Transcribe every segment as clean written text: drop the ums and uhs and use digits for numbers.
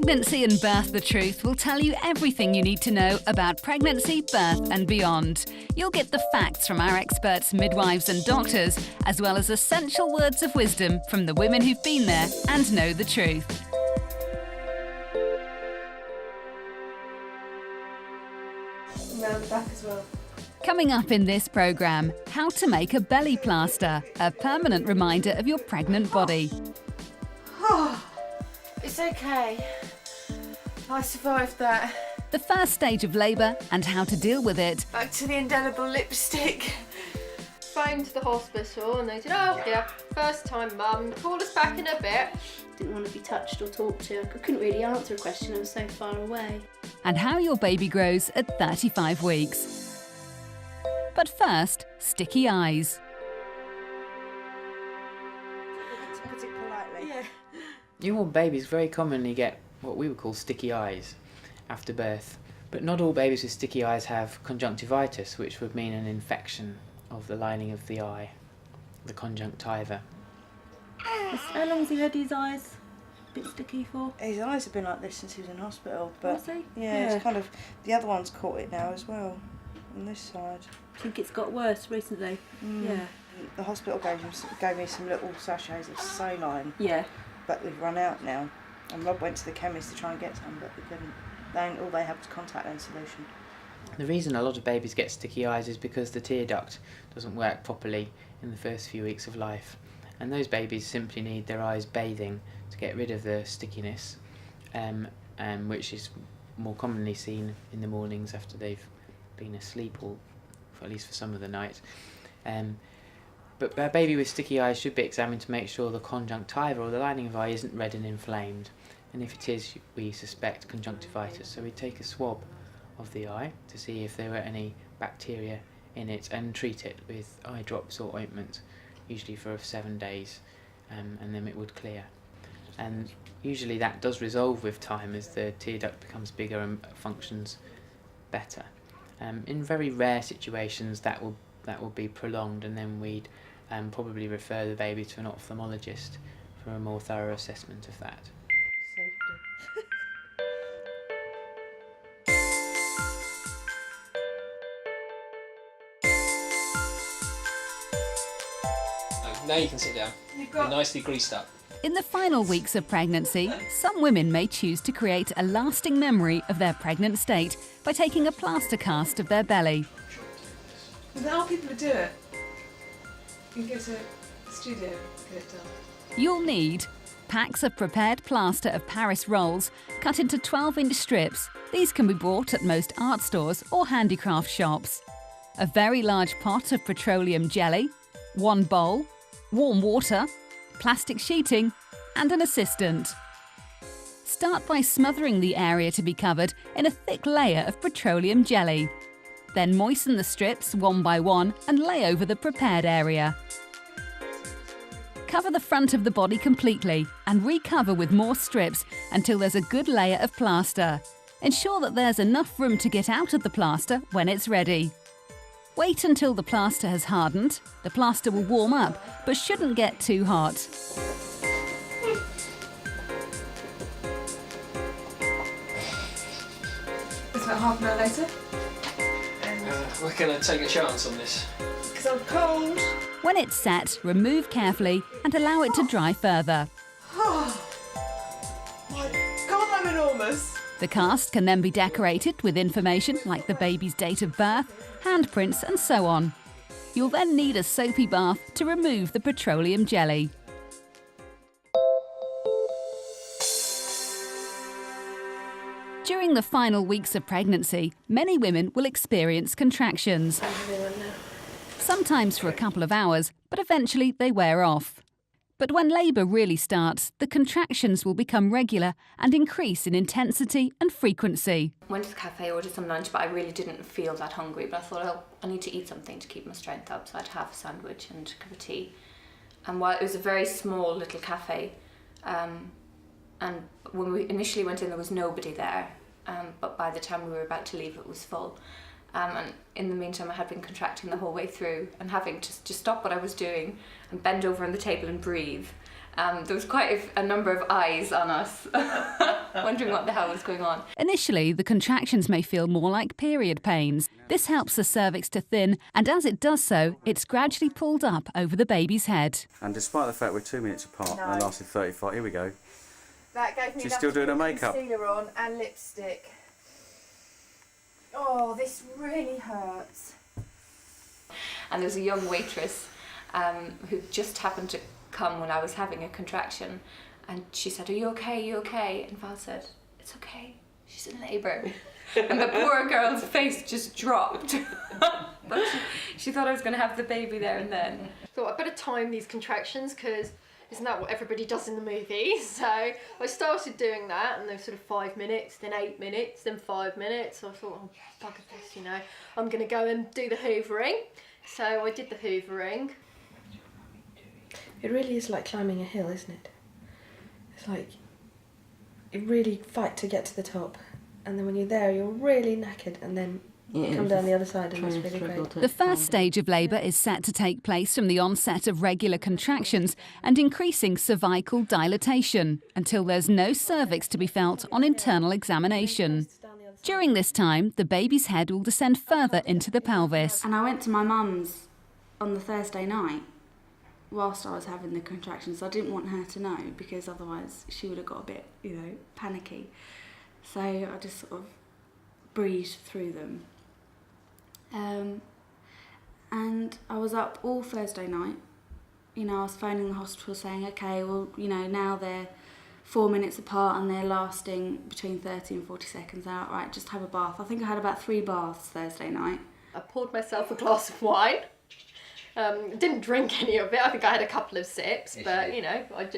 Pregnancy and Birth the Truth will tell you everything you need to know about pregnancy, birth and beyond. You'll get the facts from our experts, midwives and doctors, as well as essential words of wisdom from the women who've been there and know the truth. Around the back as well. Coming up in this programme, how to make a belly plaster, a permanent reminder of your pregnant body. It's okay. I survived that. The first stage of labour and how to deal with it. Back to the indelible lipstick. Phoned the hospital and they said, oh yeah, first time mum, call us back in a bit. Didn't want to be touched or talked to. I couldn't really answer a question, I was so far away. And how your baby grows at 35 weeks. But first, sticky eyes. To put it politely. Yeah. Newborn babies very commonly get what we would call sticky eyes after birth, but not all babies with sticky eyes have conjunctivitis, which would mean an infection of the lining of the eye, the conjunctiva. How long has he had his eyes a bit sticky for? His eyes have been like this since he was in hospital, but Was he? yeah, it's kind of, the other one's caught it now as well, on this side. I think it's got worse recently. Yeah. The hospital gave me some little sachets of saline, Yeah. but we've run out now. And Rob went to the chemist to try and get some, but we couldn't. All they had was contact lens solution. The reason a lot of babies get sticky eyes is because the tear duct doesn't work properly in the first few weeks of life, and those babies simply need their eyes bathing to get rid of the stickiness, which is more commonly seen in the mornings after they've been asleep, or at least for some of the night. But a baby with sticky eyes should be examined to make sure the conjunctiva or the lining of the eye isn't red and inflamed, and if it is, we suspect conjunctivitis. So we take a swab of the eye to see if there were any bacteria in it and treat it with eye drops or ointment, usually for 7 days, and then it would clear. And usually that does resolve with time as the tear duct becomes bigger and functions better. In very rare situations that will be prolonged, and then we'd probably refer the baby to an ophthalmologist for a more thorough assessment of that. Now you can sit down. You're nicely greased up. In the final weeks of pregnancy, some women may choose to create a lasting memory of their pregnant state by taking a plaster cast of their belly. There are people who do it. You can go to the studio and get it done. You'll need packs of prepared plaster of Paris rolls cut into 12-inch strips. These can be bought at most art stores or handicraft shops. A very large pot of petroleum jelly, 1 bowl, warm water, plastic sheeting and an assistant. Start by smothering the area to be covered in a thick layer of petroleum jelly. Then moisten the strips one by one and lay over the prepared area. Cover the front of the body completely and recover with more strips until there's a good layer of plaster. Ensure that there's enough room to get out of the plaster when it's ready. Wait until the plaster has hardened. The plaster will warm up, but shouldn't get too hot. It's about half an hour later. We're going to take a chance on this. Because I'm cold. When it's set, remove carefully and allow it to dry further. My God, I'm enormous. The cast can then be decorated with information like the baby's date of birth, handprints and so on. You'll then need a soapy bath to remove the petroleum jelly. During the final weeks of pregnancy, many women will experience contractions. Sometimes for a couple of hours, but eventually they wear off. But when labour really starts, the contractions will become regular and increase in intensity and frequency. Went to the cafe, ordered some lunch, but I really didn't feel that hungry. But I thought, oh, I need to eat something to keep my strength up, so I'd have a sandwich and a cup of tea. And while it was a very small little cafe, and when we initially went in, there was nobody there. But by the time we were about to leave, it was full. And in the meantime, I had been contracting the whole way through and having to just stop what I was doing and bend over on the table and breathe. There was quite a number of eyes on us, wondering what the hell was going on. Initially, the contractions may feel more like period pains. This helps the cervix to thin, and as it does so, it's gradually pulled up over the baby's head. And despite the fact we're 2 minutes apart, No. and lasted 35, here we go. That gave me She's enough still doing to her put makeup. concealer on and lipstick. Oh, this really hurts. And there was a young waitress who just happened to come when I was having a contraction, and she said, "Are you okay? Are you okay?" And Val said, "It's okay. She's in labour." And the poor girl's face just dropped. But she thought I was going to have the baby there and then. Thought I'd better time these contractions because isn't that what everybody does in the movies? So I started doing that, and they're sort of 5 minutes, then 8 minutes, then 5 minutes. So I thought, oh, bugger this, you know, I'm going to go and do the hoovering. So I did the hoovering. It really is like climbing a hill, isn't it? It's like you really fight to get to the top, and then when you're there, you're really knackered, and then you come down the other side, and it's really great. The first stage of labour is set to take place from the onset of regular contractions and increasing cervical dilatation until there's no cervix to be felt on internal examination. During this time, the baby's head will descend further into the pelvis. And I went to my mum's on the Thursday night whilst I was having the contractions. I didn't want her to know because otherwise she would have got a bit, panicky. So I just sort of breezed through them. And I was up all Thursday night. I was phoning the hospital saying, okay, well, now they're 4 minutes apart and they're lasting between 30 and 40 seconds out. Right, just have a bath. I think I had about 3 baths Thursday night. I poured myself a glass of wine. Didn't drink any of it. I think I had a couple of sips, but I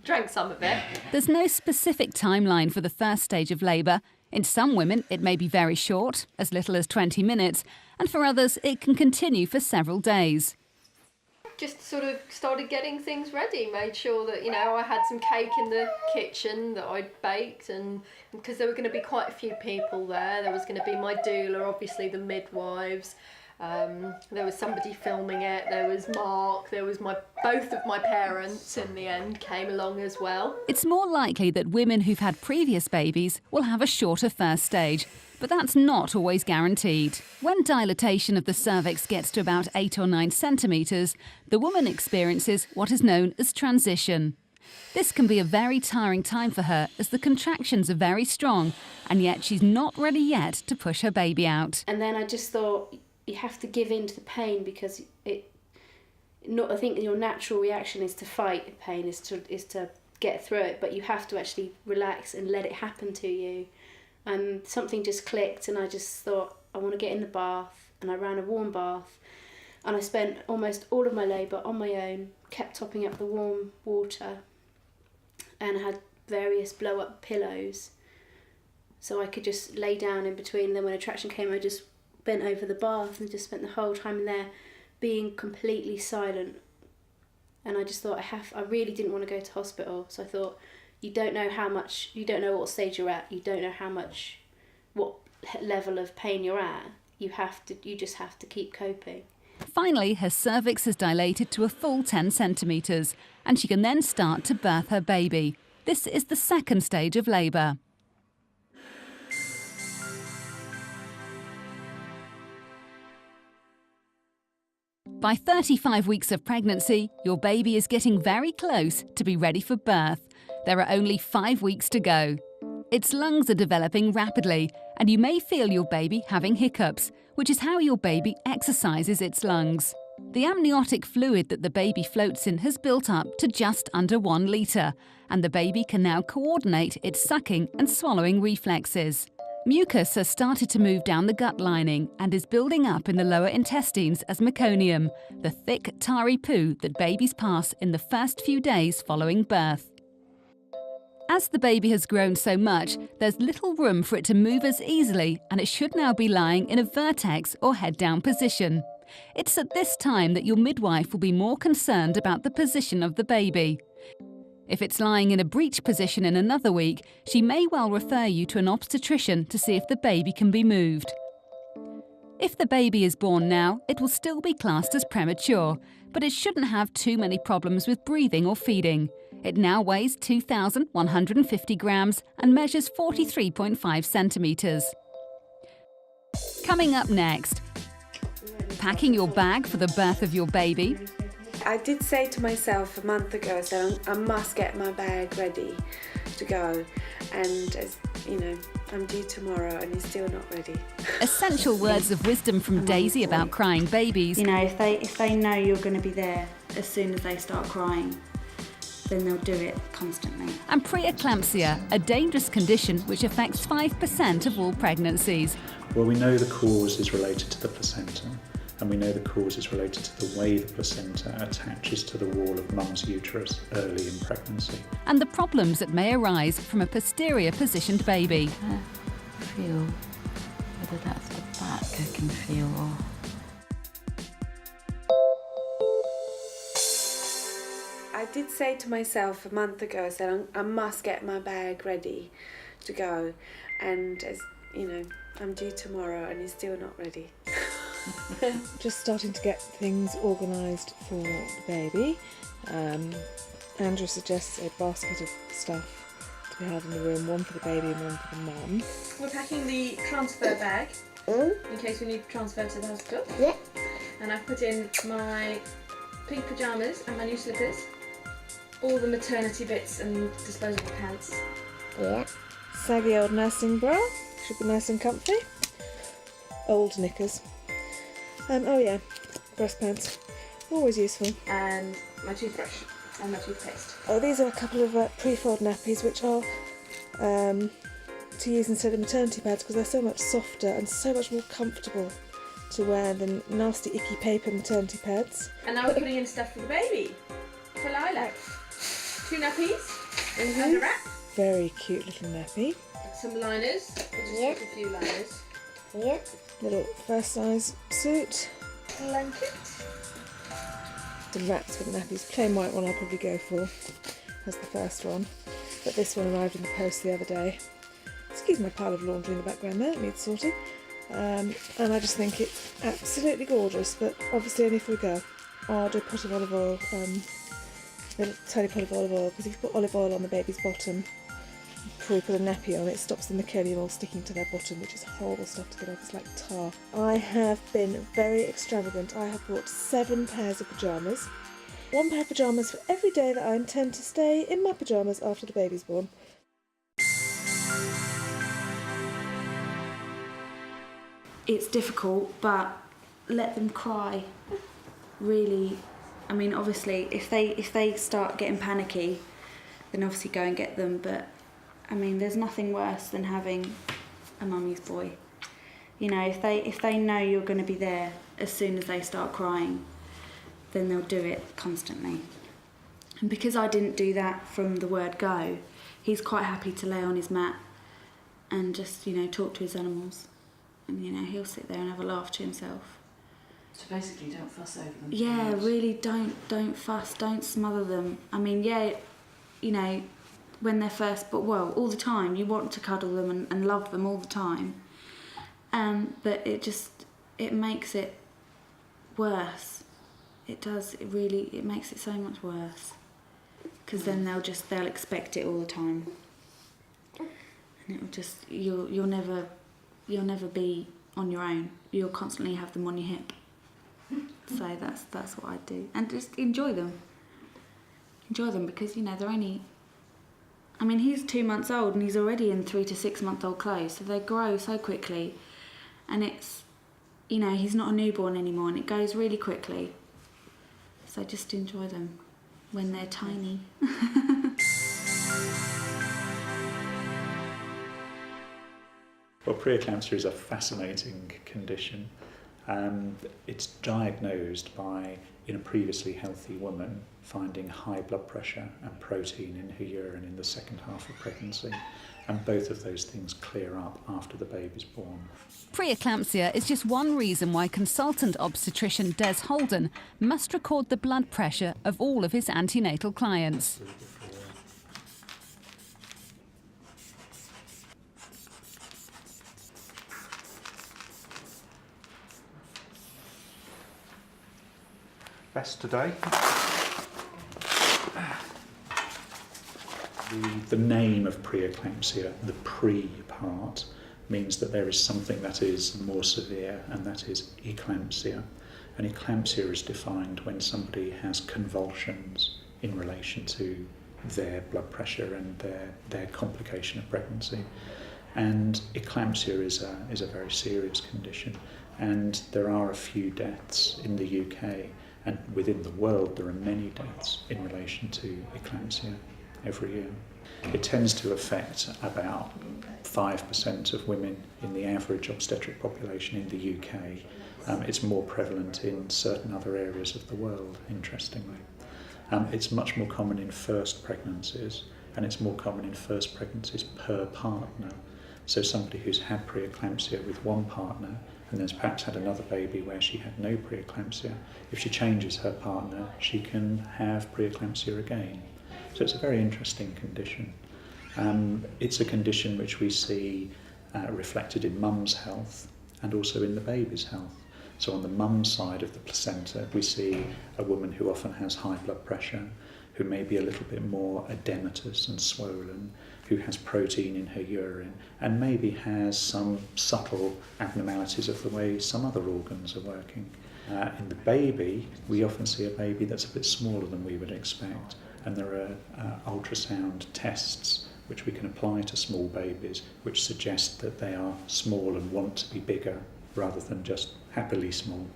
drank some of it. There's no specific timeline for the first stage of labour. In some women, it may be very short, as little as 20 minutes, and for others, it can continue for several days. Just sort of started getting things ready, made sure that, I had some cake in the kitchen that I'd baked, and because there were going to be quite a few people there was going to be my doula, obviously the midwives, there was somebody filming it, there was Mark, there was both of my parents in the end came along as well. It's more likely that women who've had previous babies will have a shorter first stage, but that's not always guaranteed. When dilatation of the cervix gets to about 8 or 9 centimetres, the woman experiences what is known as transition. This can be a very tiring time for her as the contractions are very strong, and yet she's not ready yet to push her baby out. And then I just thought, you have to give in to the pain because I think your natural reaction is to fight pain, is to get through it, but you have to actually relax and let it happen to you. And something just clicked, and I just thought, I want to get in the bath, and I ran a warm bath, and I spent almost all of my labour on my own, kept topping up the warm water, and I had various blow-up pillows, so I could just lay down in between. And then when a contraction came, I just bent over the bath and just spent the whole time in there being completely silent. And I just thought, I really didn't want to go to hospital, so I thought, you don't know what stage you're at, you don't know what level of pain you're at, you just have to keep coping. Finally, her cervix has dilated to a full 10 centimetres, and she can then start to birth her baby. This is the second stage of labour. By 35 weeks of pregnancy, your baby is getting very close to be ready for birth. There are only 5 weeks to go. Its lungs are developing rapidly, and you may feel your baby having hiccups, which is how your baby exercises its lungs. The amniotic fluid that the baby floats in has built up to just under 1 litre, and the baby can now coordinate its sucking and swallowing reflexes. Mucus has started to move down the gut lining and is building up in the lower intestines as meconium, the thick, tarry poo that babies pass in the first few days following birth. As the baby has grown so much, there's little room for it to move as easily, and it should now be lying in a vertex or head-down position. It's at this time that your midwife will be more concerned about the position of the baby. If it's lying in a breech position in another week, she may well refer you to an obstetrician to see if the baby can be moved. If the baby is born now, it will still be classed as premature, but it shouldn't have too many problems with breathing or feeding. It now weighs 2,150 grams and measures 43.5 centimetres. Coming up next, packing your bag for the birth of your baby. I did say to myself a month ago, I said I must get my bag ready to go, and as you know, I'm due tomorrow and he's still not ready. Essential words of wisdom from Daisy about crying babies. You know, if they know you're going to be there as soon as they start crying, then they'll do it constantly. And preeclampsia, a dangerous condition which affects 5% of all pregnancies. Well, we know the cause is related to the placenta, and we know the cause is related to the way the placenta attaches to the wall of mum's uterus early in pregnancy. And the problems that may arise from a posterior positioned baby. Feel whether that's the back I can feel or... I did say to myself a month ago, I said I must get my bag ready to go, and as you know, I'm due tomorrow and he's still not ready. Just starting to get things organised for the baby. Andrew suggests a basket of stuff to be had in the room, one for the baby and one for the mum. We're packing the transfer bag in case we need to transfer to the hospital. Yeah. And I've put in my pink pyjamas and my new slippers, all the maternity bits and disposable pants. Yeah. Saggy old nursing bra, should be nice and comfy. Old knickers. Oh yeah, breast pads, always useful. And my toothbrush and my toothpaste. Oh, these are a couple of pre-fold nappies which are to use instead of maternity pads because they're so much softer and so much more comfortable to wear than nasty icky paper maternity pads. And now we're putting in stuff for the baby, for Lilac. 2 nappies and a wrap. Very cute little nappy. Some liners, we'll just put a few liners. Yeah. Little first size suit. Blanket. Some wraps for the nappies. Plain white one I'll probably go for as the first one. But this one arrived in the post the other day. Excuse my pile of laundry in the background there, it needs sorting. And I just think it's absolutely gorgeous, but obviously only for a girl. I'll do a pot of olive oil, a little tiny pot of olive oil, because if you put olive oil on the baby's bottom before you put a nappy on, it stops the meconium all sticking to their bottom, which is horrible stuff to get off. It's like tar. I have been very extravagant. I have bought 7 pairs of pyjamas. 1 pair of pyjamas for every day that I intend to stay in my pyjamas after the baby's born. It's difficult, but let them cry. Really, I mean, obviously, if they start getting panicky, then obviously go and get them. But I mean, there's nothing worse than having a mummy's boy. You know, if they know you're going to be there as soon as they start crying, then they'll do it constantly. And because I didn't do that from the word go, he's quite happy to lay on his mat and just, you know, talk to his animals. And, you know, he'll sit there and have a laugh to himself. So basically, don't fuss over them. Yeah, really don't fuss, don't smother them. I mean, yeah, you know, when they're first, but well, all the time, you want to cuddle them and love them all the time. But it makes it worse. It does, it makes it so much worse. Because then they'll expect it all the time. And it'll just, you'll never be on your own. You'll constantly have them on your hip. So that's what I do. And just enjoy them. Enjoy them because, you know, they're only... I mean, he's 2 months old and he's already in 3 to 6 month old clothes, so they grow so quickly. And it's, you know, he's not a newborn anymore and it goes really quickly. So just enjoy them when they're tiny. Well, preeclampsia is a fascinating condition. It's diagnosed by, in a previously healthy woman, finding high blood pressure and protein in her urine in the second half of pregnancy. And both of those things clear up after the baby's born. Preeclampsia is just one reason why consultant obstetrician Des Holden must record the blood pressure of all of his antenatal clients. Best today. The name of preeclampsia, the pre part, means that there is something that is more severe, and that is eclampsia. And eclampsia is defined when somebody has convulsions in relation to their blood pressure and their complication of pregnancy. And eclampsia is a very serious condition, and there are a few deaths in the UK, and within the world there are many deaths in relation to eclampsia every year. It tends to affect about 5% of women in the average obstetric population in the UK. It's more prevalent in certain other areas of the world, interestingly. It's much more common in first pregnancies, and it's more common in first pregnancies per partner. So somebody who's had preeclampsia with one partner and then perhaps had another baby where she had no preeclampsia, if she changes her partner, she can have preeclampsia again. So it's a very interesting condition. It's a condition which we see reflected in mum's health and also in the baby's health. So on the mum side of the placenta, we see a woman who often has high blood pressure, who may be a little bit more edematous and swollen, who has protein in her urine, and maybe has some subtle abnormalities of the way some other organs are working. In the baby, we often see a baby that's a bit smaller than we would expect, and there are ultrasound tests which we can apply to small babies which suggest that they are small and want to be bigger rather than just happily small.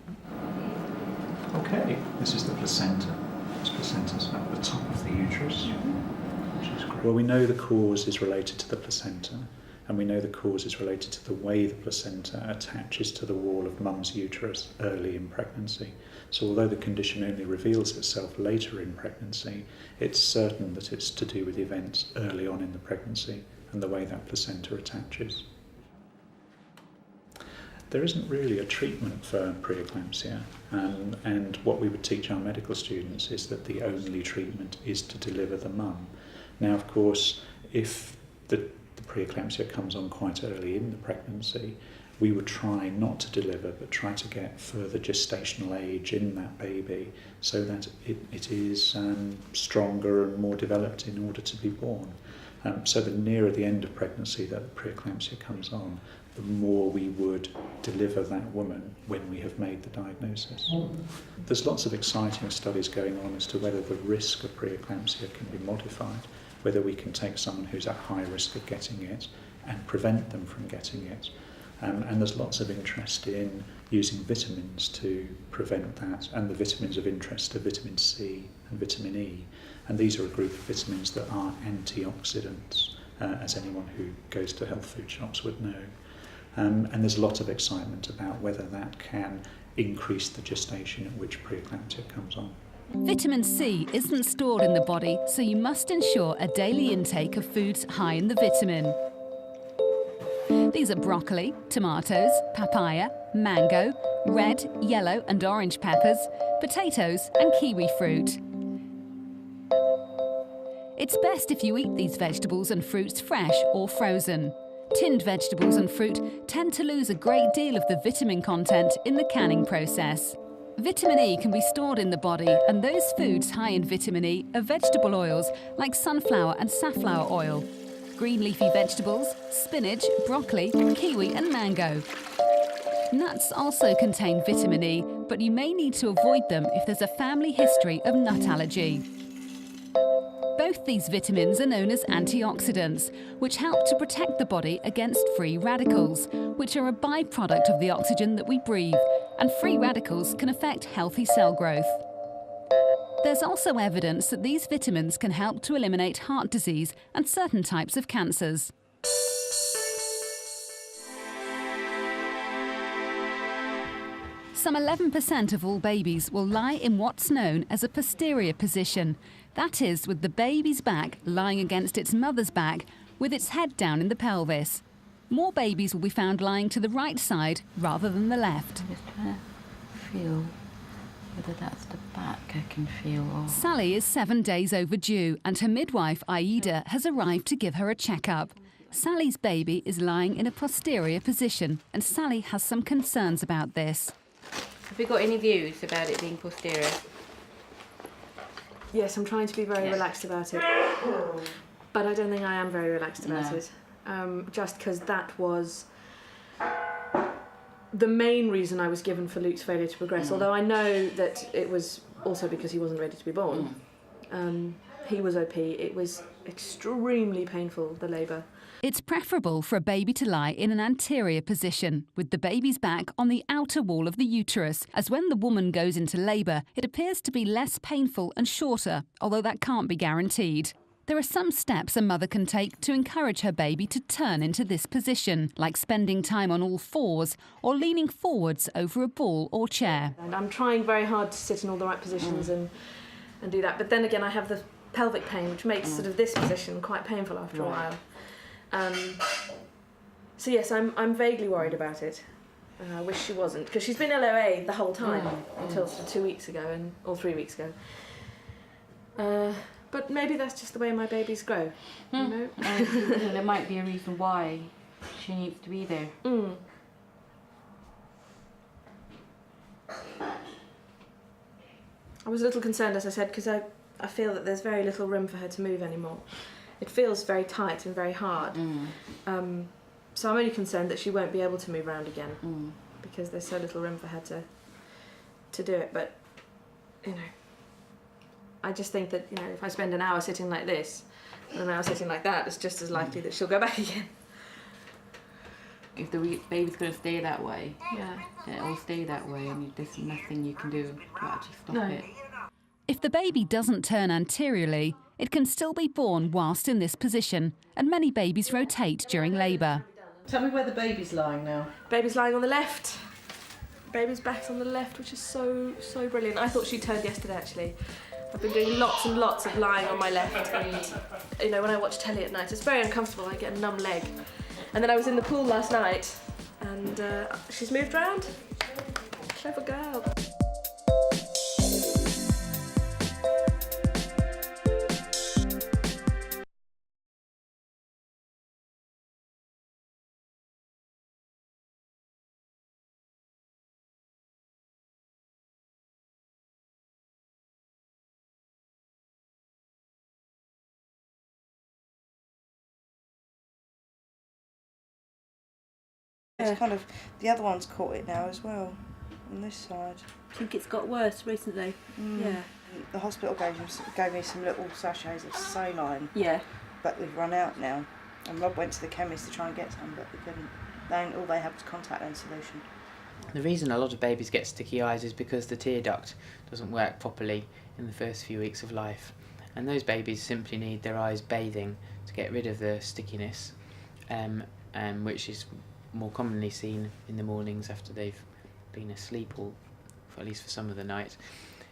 Okay, this is the placenta. This placenta's at the top of the uterus, which is great. Well, we know the cause is related to the placenta, and we know the cause is related to the way the placenta attaches to the wall of mum's uterus early in pregnancy. So although the condition only reveals itself later in pregnancy, it's certain that it's to do with events early on in the pregnancy and the way that placenta attaches. There isn't really a treatment for preeclampsia, and what we would teach our medical students is that the only treatment is to deliver the mum. Now, of course, if the preeclampsia comes on quite early in the pregnancy, we would try not to deliver, but try to get further gestational age in that baby so that it is stronger and more developed in order to be born. So the nearer the end of pregnancy that the preeclampsia comes on, the more we would deliver that woman when we have made the diagnosis. There's lots of exciting studies going on as to whether the risk of preeclampsia can be modified, whether we can take someone who's at high risk of getting it and prevent them from getting it. And there's lots of interest in using vitamins to prevent that, and the vitamins of interest are vitamin C and vitamin E. And these are a group of vitamins that are antioxidants, as anyone who goes to health food shops would know. And there's a lot of excitement about whether that can increase the gestation at which preeclampsia comes on. Vitamin C isn't stored in the body, so you must ensure a daily intake of foods high in the vitamin. These are broccoli, tomatoes, papaya, mango, red, yellow and orange peppers, potatoes and kiwi fruit. It's best if you eat these vegetables and fruits fresh or frozen. Tinned vegetables and fruit tend to lose a great deal of the vitamin content in the canning process. Vitamin E can be stored in the body, and those foods high in vitamin E are vegetable oils like sunflower and safflower oil, green leafy vegetables, spinach, broccoli, kiwi and mango. Nuts also contain vitamin E, but you may need to avoid them if there's a family history of nut allergy. Both these vitamins are known as antioxidants, which help to protect the body against free radicals, which are a byproduct of the oxygen that we breathe, and free radicals can affect healthy cell growth. There's also evidence that these vitamins can help to eliminate heart disease and certain types of cancers. Some 11% of all babies will lie in what's known as a posterior position. That is, with the baby's back lying against its mother's back, with its head down in the pelvis. More babies will be found lying to the right side rather than the left. I'm just trying to feel whether that's the back I can feel. Or... Sally is 7 days overdue, and her midwife, Aida, has arrived to give her a checkup. Sally's baby is lying in a posterior position, and Sally has some concerns about this. Have you got any views about it being posterior? Yes, I'm trying to be very relaxed about it. But I don't think I am very relaxed about it. Just because that was the main reason I was given for Luke's failure to progress. Although I know that it was also because he wasn't ready to be born. He was OP. It was extremely painful, the labour. It's preferable for a baby to lie in an anterior position, with the baby's back on the outer wall of the uterus, as when the woman goes into labour, it appears to be less painful and shorter, although that can't be guaranteed. There are some steps a mother can take to encourage her baby to turn into this position, like spending time on all fours or leaning forwards over a ball or chair. And I'm trying very hard to sit in all the right positions and do that. But then again, I have the pelvic pain, which makes sort of this position quite painful after a while. So yes, I'm vaguely worried about it. I wish she wasn't, because she's been LOA the whole time until 2 weeks ago, or 3 weeks ago. But maybe that's just the way my babies grow, you know? There might be a reason why she needs to be there. I was a little concerned, as I said, because I feel that there's very little room for her to move anymore. It feels very tight and very hard. So I'm only concerned that she won't be able to move around again because there's so little room for her to do it. But, you know, I just think that, you know, if I spend an hour sitting like this and an hour sitting like that, it's just as likely that she'll go back again. If the baby's going to stay that way, it'll stay that way, and there's nothing you can do to actually stop it. If the baby doesn't turn anteriorly, it can still be born whilst in this position, and many babies rotate during labour. Tell me where the baby's lying now. Baby's lying on the left. Baby's back's on the left, which is so brilliant. I thought she turned yesterday, actually. I've been doing lots and lots of lying on my left, and you know, when I watch telly at night, it's very uncomfortable. I get a numb leg. And then I was in the pool last night, and she's moved around. Clever girl. It's kind of, the other one's caught it now as well, on this side. I think it's got worse recently. Yeah. The hospital gave me some little sachets of saline. Yeah. But we've run out now. And Rob went to the chemist to try and get some, but we couldn't. All they had was contact lens solution. The reason a lot of babies get sticky eyes is because the tear duct doesn't work properly in the first few weeks of life. And those babies simply need their eyes bathing to get rid of the stickiness, which is more commonly seen in the mornings after they've been asleep, or at least for some of the night.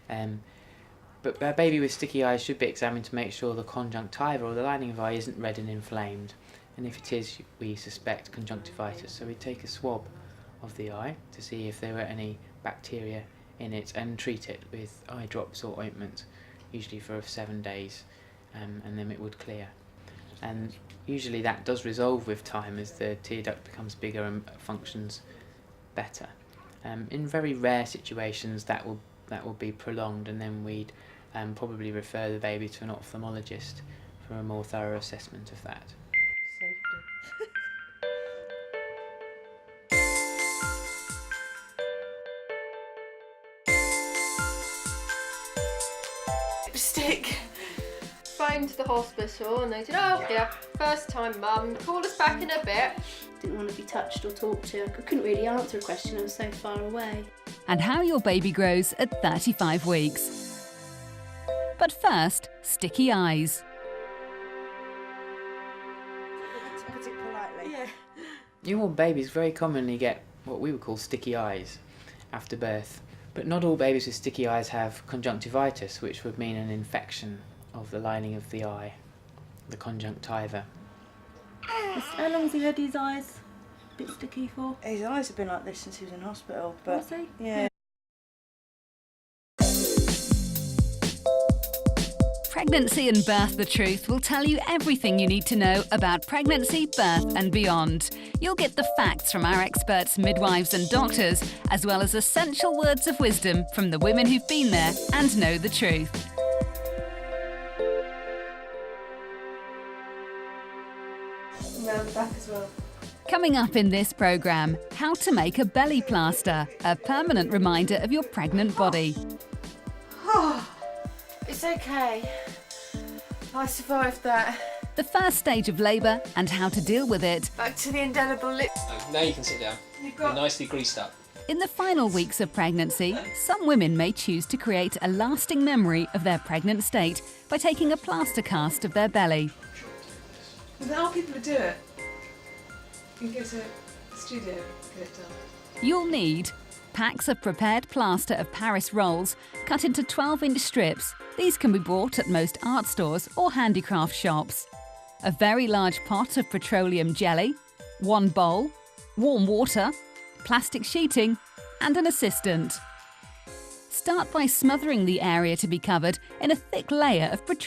But a baby with sticky eyes should be examined to make sure the conjunctiva, or the lining of the eye, isn't red and inflamed. And if it is, we suspect conjunctivitis. So we take a swab of the eye to see if there were any bacteria in it, and treat it with eye drops or ointment, usually for 7 days, and then it would clear. And usually that does resolve with time as the tear duct becomes bigger and functions better. In very rare situations that will be prolonged, and then we'd probably refer the baby to an ophthalmologist for a more thorough assessment of that. Stick. Phoned the hospital and they said, oh yeah, first time mum, call us back in a bit. Didn't want to be touched or talked to. I couldn't really answer a question, I was so far away. And how your baby grows at 35 weeks. But first, sticky eyes. Put it politely. Yeah. Newborn babies very commonly get what we would call sticky eyes after birth. But not all babies with sticky eyes have conjunctivitis, which would mean an infection of the lining of the eye, the conjunctiva. How long has he had his eyes a bit sticky for? His eyes have been like this since he was in hospital, but Was he? yeah. Pregnancy and Birth the Truth will tell you everything you need to know about pregnancy, birth and beyond. You'll get the facts from our experts, midwives and doctors, as well as essential words of wisdom from the women who've been there and know the truth. and round the back as well. Coming up in this programme, how to make a belly plaster, a permanent reminder of your pregnant body. It's okay. I survived that. The first stage of labour and how to deal with it. Back to the indelible lip. Now you can sit down. You're nicely greased up. In the final weeks of pregnancy, some women may choose to create a lasting memory of their pregnant state by taking a plaster cast of their belly. There are people who do it. You can go to the studio and get it done. You'll need packs of prepared plaster of Paris rolls cut into 12-inch strips. These can be bought at most art stores or handicraft shops. A very large pot of petroleum jelly, 1 bowl, warm water, plastic sheeting and an assistant. Start by smothering the area to be covered in a thick layer of petroleum